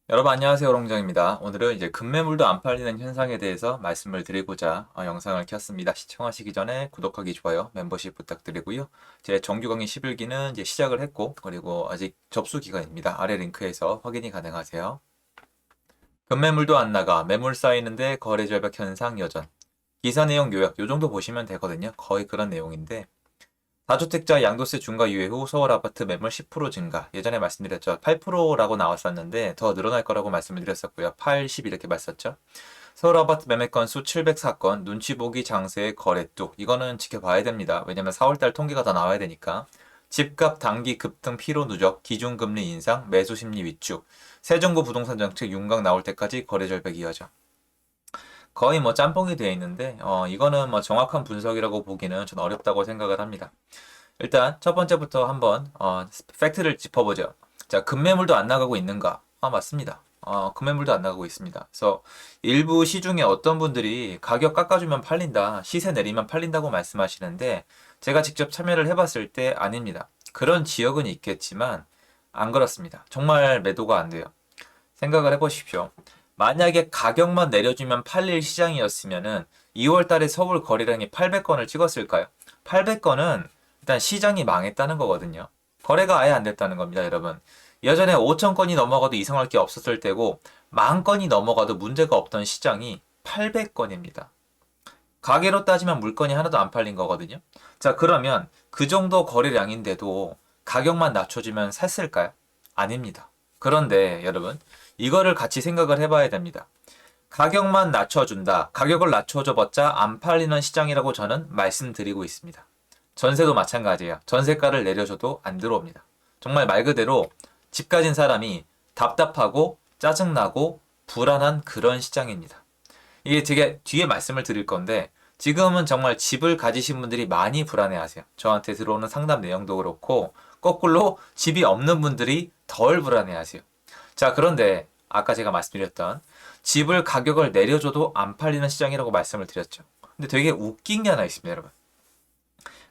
여러분 안녕하세요. 롱정입니다. 오늘은 이제 급매물도 안 팔리는 현상에 대해서 말씀을 드리고자 영상을 켰습니다. 시청하시기 전에 구독하기, 좋아요, 멤버십 부탁드리고요. 제 정규 강의 11기는 이제 시작을 했고, 그리고 아직 접수 기간입니다. 아래 링크에서 확인이 가능하세요. 급매물도 안 나가, 매물 쌓이는데 거래 절벽 현상 여전. 기사 내용 요약, 요 정도 보시면 되거든요. 거의 그런 내용인데, 다주택자 양도세 중과 유예 후 서울 아파트 매물 10% 증가. 예전에 말씀드렸죠. 8%라고 나왔었는데 더 늘어날 거라고 말씀을 드렸었고요. 8, 10 이렇게 봤었죠. 서울 아파트 매매 건수 704건, 눈치 보기 장세의 거래 뚝. 이거는 지켜봐야 됩니다. 왜냐면 4월달 통계가 더 나와야 되니까. 집값 단기 급등 피로 누적, 기준금리 인상, 매수 심리 위축. 새 정부 부동산 정책 윤곽 나올 때까지 거래 절벽 이어져. 거의 뭐 짬뽕이 되어 있는데 이거는 뭐 정확한 분석이라고 보기는 좀 어렵다고 생각을 합니다. 일단 첫 번째부터 한번 팩트를 짚어보죠. 자, 급매물도 안 나가고 있는가? 맞습니다. 급매물도 안 나가고 있습니다. 그래서 일부 시중에 어떤 분들이 가격 깎아주면 팔린다, 시세 내리면 팔린다고 말씀하시는데 제가 직접 참여를 해봤을 때 아닙니다. 그런 지역은 있겠지만 안 그렇습니다. 정말 매도가 안 돼요. 생각을 해보십시오. 만약에 가격만 내려주면 팔릴 시장이었으면은 2월 달에 서울 거래량이 800건을 찍었을까요? 800건은 일단 시장이 망했다는 거거든요. 거래가 아예 안 됐다는 겁니다, 여러분. 예전에 5천 건이 넘어가도 이상할 게 없었을 때고, 만 건이 넘어가도 문제가 없던 시장이 800건입니다. 가계로 따지면 물건이 하나도 안 팔린 거거든요. 자, 그러면 그 정도 거래량인데도 가격만 낮춰주면 샀을까요? 아닙니다. 그런데 여러분, 이거를 같이 생각을 해봐야 됩니다. 가격만 낮춰준다. 가격을 낮춰줘봤자 안 팔리는 시장이라고 저는 말씀드리고 있습니다. 전세도 마찬가지예요. 전세가를 내려줘도 안 들어옵니다. 정말 말 그대로 집 가진 사람이 답답하고 짜증나고 불안한 그런 시장입니다. 이게 되게 뒤에 말씀을 드릴 건데 지금은 정말 집을 가지신 분들이 많이 불안해하세요. 저한테 들어오는 상담 내용도 그렇고 거꾸로 집이 없는 분들이 덜 불안해하세요. 자, 그런데 아까 제가 말씀드렸던 집을 가격을 내려줘도 안 팔리는 시장이라고 말씀을 드렸죠. 근데 되게 웃긴 게 하나 있습니다, 여러분.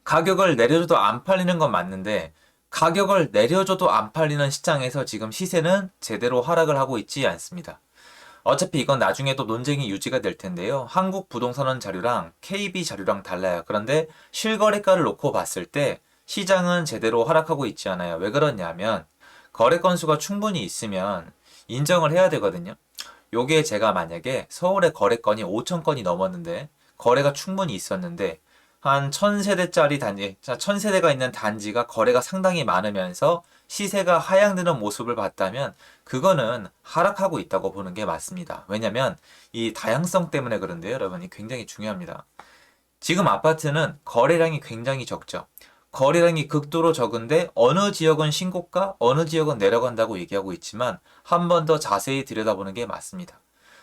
가격을 내려줘도 안 팔리는 건 맞는데 가격을 내려줘도 안 팔리는 시장에서 지금 시세는 제대로 하락을 하고 있지 않습니다. 어차피 이건 나중에 또 논쟁이 유지가 될 텐데요. 한국 부동산원 자료랑 KB 자료랑 달라요. 그런데 실거래가를 놓고 봤을 때 시장은 제대로 하락하고 있지 않아요. 왜 그러냐면 거래 건수가 충분히 있으면 인정을 해야 되거든요. 요게 제가 만약에 서울의 거래건이 5천 건이 넘었는데 거래가 충분히 있었는데 한 1000세대짜리 단지, 1000세대가 있는 단지가 거래가 상당히 많으면서 시세가 하향되는 모습을 봤다면 그거는 하락하고 있다고 보는 게 맞습니다. 왜냐면 이 다양성 때문에 그런데요, 여러분이 굉장히 중요합니다. 지금 아파트는 거래량이 굉장히 적죠. 거래량이 극도로 적은데 어느 지역은 신고가, 어느 지역은 내려간다고 얘기하고 있지만 한 번 더 자세히 들여다보는 게 맞습니다.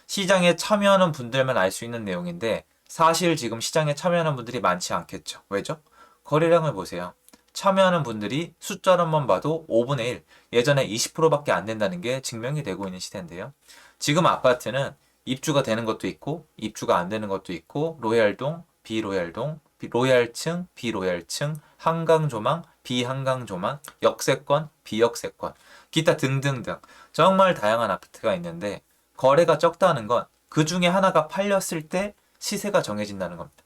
시장에 참여하는 분들만 알 수 있는 내용인데 사실 지금 시장에 참여하는 분들이 많지 않겠죠. 왜죠? 거래량을 보세요. 참여하는 분들이 숫자로만 봐도 5분의 1, 예전에 20%밖에 안 된다는 게 증명이 되고 있는 시대인데요. 지금 아파트는 입주가 되는 것도 있고 입주가 안 되는 것도 있고 로얄동, 비로얄동, 로얄층, 비로얄층, 한강조망, 비한강조망, 역세권, 비역세권, 기타 등등등 정말 다양한 아파트가 있는데 거래가 적다는 건 그 중에 하나가 팔렸을 때 시세가 정해진다는 겁니다.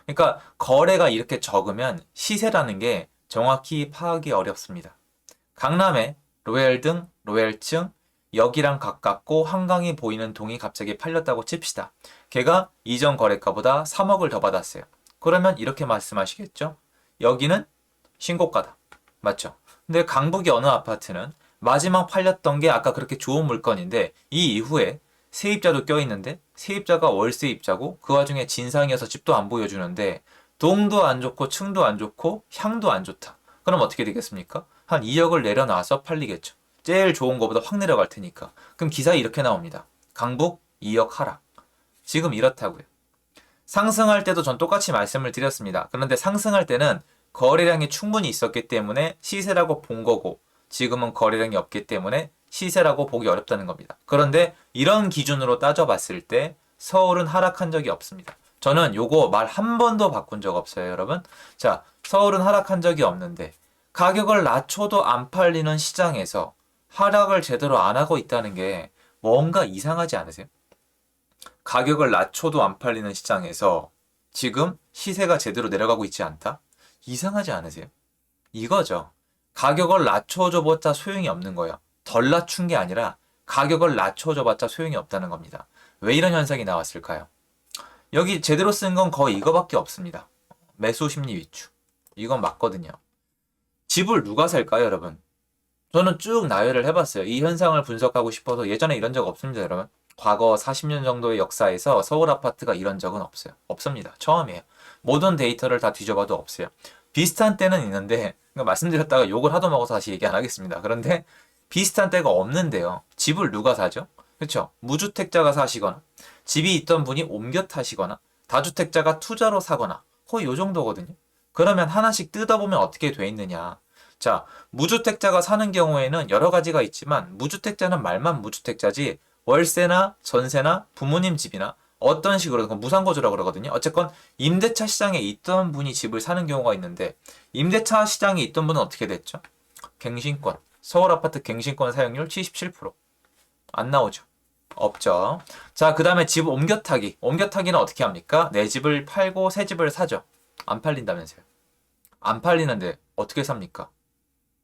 그러니까 거래가 이렇게 적으면 시세라는 게 정확히 파악이 어렵습니다. 강남에 로얄 등 로얄층 여기랑 가깝고 한강이 보이는 동이 갑자기 팔렸다고 칩시다. 걔가 이전 거래가보다 3억을 더 받았어요. 그러면 이렇게 말씀하시겠죠? 여기는 신고가다. 맞죠? 근데 강북의 어느 아파트는 마지막 팔렸던 게 아까 그렇게 좋은 물건인데 이 이후에 세입자도 껴있는데 세입자가 월세입자고 그 와중에 진상이어서 집도 안 보여주는데 동도 안 좋고 층도 안 좋고 향도 안 좋다. 그럼 어떻게 되겠습니까? 한 2억을 내려놔서 팔리겠죠. 제일 좋은 거보다 확 내려갈 테니까. 그럼 기사에 이렇게 나옵니다. 강북 2억 하락. 지금 이렇다고요. 상승할 때도 전 똑같이 말씀을 드렸습니다. 그런데 상승할 때는 거래량이 충분히 있었기 때문에 시세라고 본 거고 지금은 거래량이 없기 때문에 시세라고 보기 어렵다는 겁니다. 그런데 이런 기준으로 따져봤을 때 서울은 하락한 적이 없습니다. 저는 요거 말 한 번도 바꾼 적 없어요, 여러분. 자, 서울은 하락한 적이 없는데 가격을 낮춰도 안 팔리는 시장에서 하락을 제대로 안 하고 있다는 게 뭔가 이상하지 않으세요? 가격을 낮춰도 안 팔리는 시장에서 지금 시세가 제대로 내려가고 있지 않다? 이상하지 않으세요? 이거죠. 가격을 낮춰줘봤자 소용이 없는 거예요. 덜 낮춘 게 아니라 가격을 낮춰줘봤자 소용이 없다는 겁니다. 왜 이런 현상이 나왔을까요? 여기 제대로 쓴 건 거의 이거밖에 없습니다. 매수 심리 위축. 이건 맞거든요. 집을 누가 살까요, 여러분? 저는 쭉 나열을 해봤어요. 이 현상을 분석하고 싶어서 예전에 이런 적 없습니다, 여러분. 과거 40년 정도의 역사에서 서울 아파트가 이런 적은 없어요. 없습니다. 처음이에요. 모든 데이터를 다 뒤져봐도 없어요. 비슷한 때는 있는데 말씀드렸다가 욕을 하도 먹어서 다시 얘기 안 하겠습니다. 그런데 비슷한 때가 없는데요. 집을 누가 사죠? 그렇죠? 무주택자가 사시거나 집이 있던 분이 옮겨 타시거나 다주택자가 투자로 사거나 거의 요 정도거든요. 그러면 하나씩 뜯어보면 어떻게 돼 있느냐. 자, 무주택자가 사는 경우에는 여러 가지가 있지만 무주택자는 말만 무주택자지 월세나 전세나 부모님 집이나 어떤 식으로 무상거주라고 그러거든요. 어쨌건 임대차 시장에 있던 분이 집을 사는 경우가 있는데 임대차 시장에 있던 분은 어떻게 됐죠? 갱신권. 서울 아파트 갱신권 사용률 77%. 안 나오죠. 없죠. 자, 그 다음에 집 옮겨타기. 옮겨타기는 어떻게 합니까? 내 집을 팔고 새 집을 사죠. 안 팔린다면서요. 안 팔리는데 어떻게 삽니까?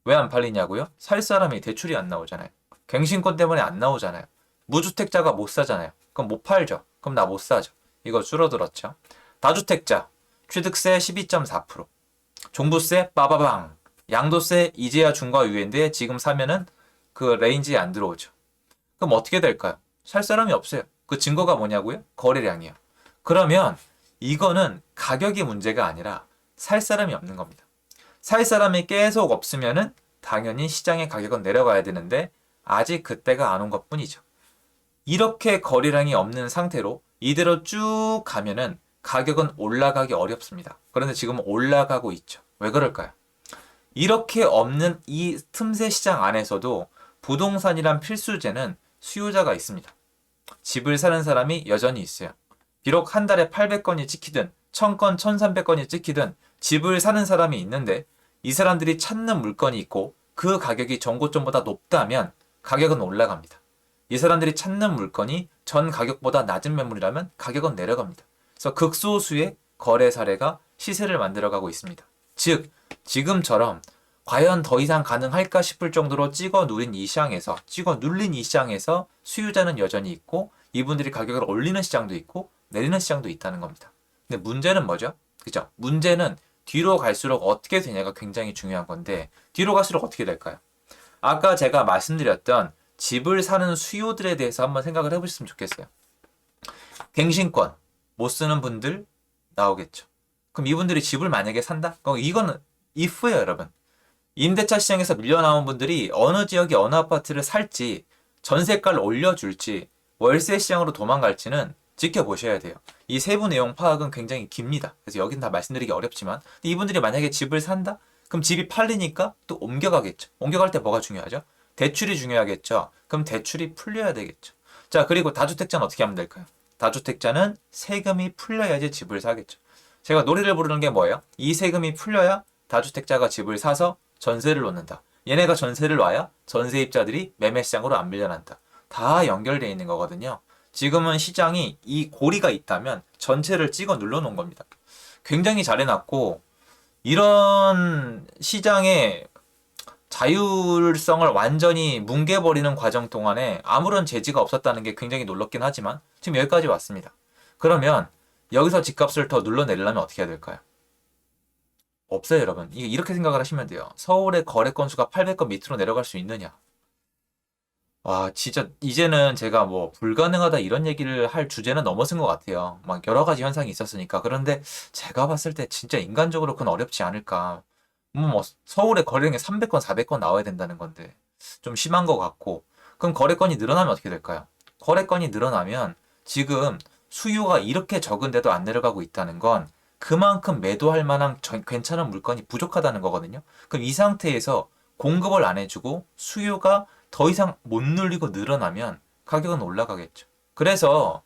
왜 안 팔리냐고요? 살 사람이 대출이 안 나오잖아요. 갱신권 때문에 안 나오잖아요. 무주택자가 못 사잖아요. 그럼 못 팔죠. 그럼 나 못 사죠. 이거 줄어들었죠. 다주택자 취득세 12.4%, 종부세 빠바방, 양도세 이제야 중과 유예인데 지금 사면은 그 레인지에 안 들어오죠. 그럼 어떻게 될까요? 살 사람이 없어요. 그 증거가 뭐냐고요? 거래량이요. 그러면 이거는 가격이 문제가 아니라 살 사람이 없는 겁니다. 살 사람이 계속 없으면은 당연히 시장의 가격은 내려가야 되는데 아직 그때가 안 온 것뿐이죠. 이렇게 거래량이 없는 상태로 이대로 쭉 가면은 가격은 올라가기 어렵습니다. 그런데 지금 올라가고 있죠. 왜 그럴까요? 이렇게 없는 이 틈새 시장 안에서도 부동산이란 필수제는 수요자가 있습니다. 집을 사는 사람이 여전히 있어요. 비록 한 달에 800건이 찍히든 1000건, 1300건이 찍히든 집을 사는 사람이 있는데 이 사람들이 찾는 물건이 있고 그 가격이 전고점보다 높다면 가격은 올라갑니다. 이 사람들이 찾는 물건이 전 가격보다 낮은 매물이라면 가격은 내려갑니다. 그래서 극소수의 거래 사례가 시세를 만들어가고 있습니다. 즉, 지금처럼 과연 더 이상 가능할까 싶을 정도로 찍어 눌린 이 시장에서 수요자는 여전히 있고 이분들이 가격을 올리는 시장도 있고 내리는 시장도 있다는 겁니다. 근데 문제는 뭐죠? 그죠? 문제는 뒤로 갈수록 어떻게 되냐가 굉장히 중요한 건데 뒤로 갈수록 어떻게 될까요? 아까 제가 말씀드렸던 집을 사는 수요들에 대해서 한번 생각을 해보셨으면 좋겠어요. 갱신권 못 쓰는 분들 나오겠죠. 그럼 이분들이 집을 만약에 산다? 그럼 이거는 if예요, 여러분. 임대차 시장에서 밀려나온 분들이 어느 지역에 어느 아파트를 살지, 전세가를 올려줄지, 월세 시장으로 도망갈지는 지켜보셔야 돼요. 이 세부 내용 파악은 굉장히 깁니다. 그래서 여긴 다 말씀드리기 어렵지만 이분들이 만약에 집을 산다? 그럼 집이 팔리니까 또 옮겨가겠죠. 옮겨갈 때 뭐가 중요하죠? 대출이 중요하겠죠. 그럼 대출이 풀려야 되겠죠. 자, 그리고 다주택자는 어떻게 하면 될까요? 다주택자는 세금이 풀려야지 집을 사겠죠. 제가 노래를 부르는 게 뭐예요? 이 세금이 풀려야 다주택자가 집을 사서 전세를 놓는다. 얘네가 전세를 놔야 전세입자들이 매매시장으로 안 밀려난다. 다 연결되어 있는 거거든요. 지금은 시장이 이 고리가 있다면 전체를 찍어 눌러 놓은 겁니다. 굉장히 잘 해놨고 이런 시장의 자율성을 완전히 뭉개버리는 과정 동안에 아무런 제지가 없었다는 게 굉장히 놀랍긴 하지만 지금 여기까지 왔습니다. 그러면 여기서 집값을 더 눌러내려면 어떻게 해야 될까요? 없어요, 여러분. 이렇게 생각을 하시면 돼요. 서울의 거래 건수가 800건 밑으로 내려갈 수 있느냐? 와, 진짜 이제는 제가 뭐 불가능하다 이런 얘기를 할 주제는 넘어선 것 같아요. 막 여러 가지 현상이 있었으니까. 그런데 제가 봤을 때 진짜 인간적으로 그건 어렵지 않을까. 뭐 서울의 거래량이 300건, 400건 나와야 된다는 건데 좀 심한 것 같고. 그럼 거래건이 늘어나면 어떻게 될까요? 거래건이 늘어나면 지금 수요가 이렇게 적은데도 안 내려가고 있다는 건 그만큼 매도할 만한 괜찮은 물건이 부족하다는 거거든요. 그럼 이 상태에서 공급을 안 해주고 수요가 더 이상 못 눌리고 늘어나면 가격은 올라가겠죠. 그래서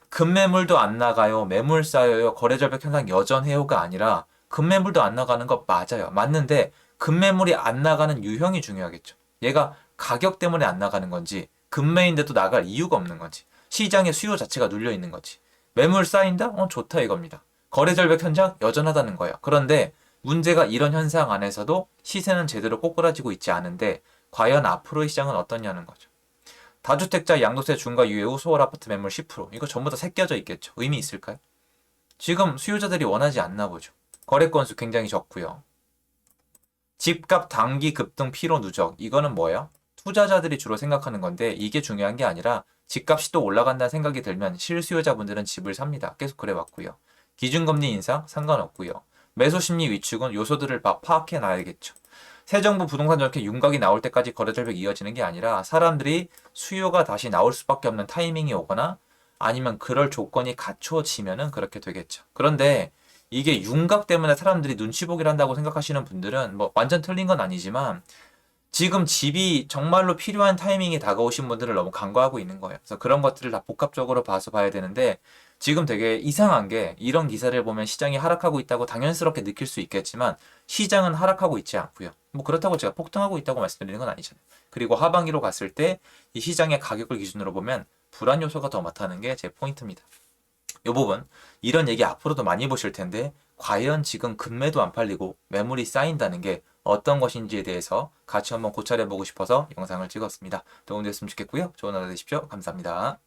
급매물도 안 나가요. 매물 쌓여요. 거래절벽 현상 여전해요가 아니라 급매물도 안 나가는 거 맞아요. 맞는데 급매물이 안 나가는 유형이 중요하겠죠. 얘가 가격 때문에 안 나가는 건지, 금매인데도 나갈 이유가 없는 건지, 시장의 수요 자체가 눌려 있는 건지. 매물 쌓인다? 좋다 이겁니다. 거래 절벽 현장 여전하다는 거예요. 그런데 문제가 이런 현상 안에서도 시세는 제대로 꼬꾸라지고 있지 않은데 과연 앞으로의 시장은 어떠냐는 거죠. 다주택자 양도세 중과 유예 후 소월 아파트 매물 10%. 이거 전부 다 새겨져 있겠죠. 의미 있을까요? 지금 수요자들이 원하지 않나 보죠. 거래 건수 굉장히 적고요. 집값 단기 급등 피로 누적. 이거는 뭐예요? 투자자들이 주로 생각하는 건데 이게 중요한 게 아니라 집값이 또 올라간다는 생각이 들면 실수요자분들은 집을 삽니다. 계속 그래왔고요. 기준금리 인상 상관없고요. 매수 심리 위축은 요소들을 파악해 놔야겠죠. 새 정부 부동산 정책 윤곽이 나올 때까지 거래 절벽이 이어지는 게 아니라 사람들이 수요가 다시 나올 수밖에 없는 타이밍이 오거나 아니면 그럴 조건이 갖춰지면은 그렇게 되겠죠. 그런데 이게 윤곽 때문에 사람들이 눈치 보기를 한다고 생각하시는 분들은 뭐 완전 틀린 건 아니지만 지금 집이 정말로 필요한 타이밍이 다가오신 분들을 너무 간과하고 있는 거예요. 그래서 그런 것들을 다 복합적으로 봐서 봐야 되는데 지금 되게 이상한 게 이런 기사를 보면 시장이 하락하고 있다고 당연스럽게 느낄 수 있겠지만 시장은 하락하고 있지 않고요. 뭐 그렇다고 제가 폭등하고 있다고 말씀드리는 건 아니잖아요. 그리고 하반기로 갔을 때 이 시장의 가격을 기준으로 보면 불안 요소가 더 많다는 게 제 포인트입니다. 이 부분 이런 얘기 앞으로도 많이 보실 텐데 과연 지금 금매도 안 팔리고 매물이 쌓인다는 게 어떤 것인지에 대해서 같이 한번 고찰해 보고 싶어서 영상을 찍었습니다. 도움됐으면 좋겠고요. 좋은 하루 되십시오. 감사합니다.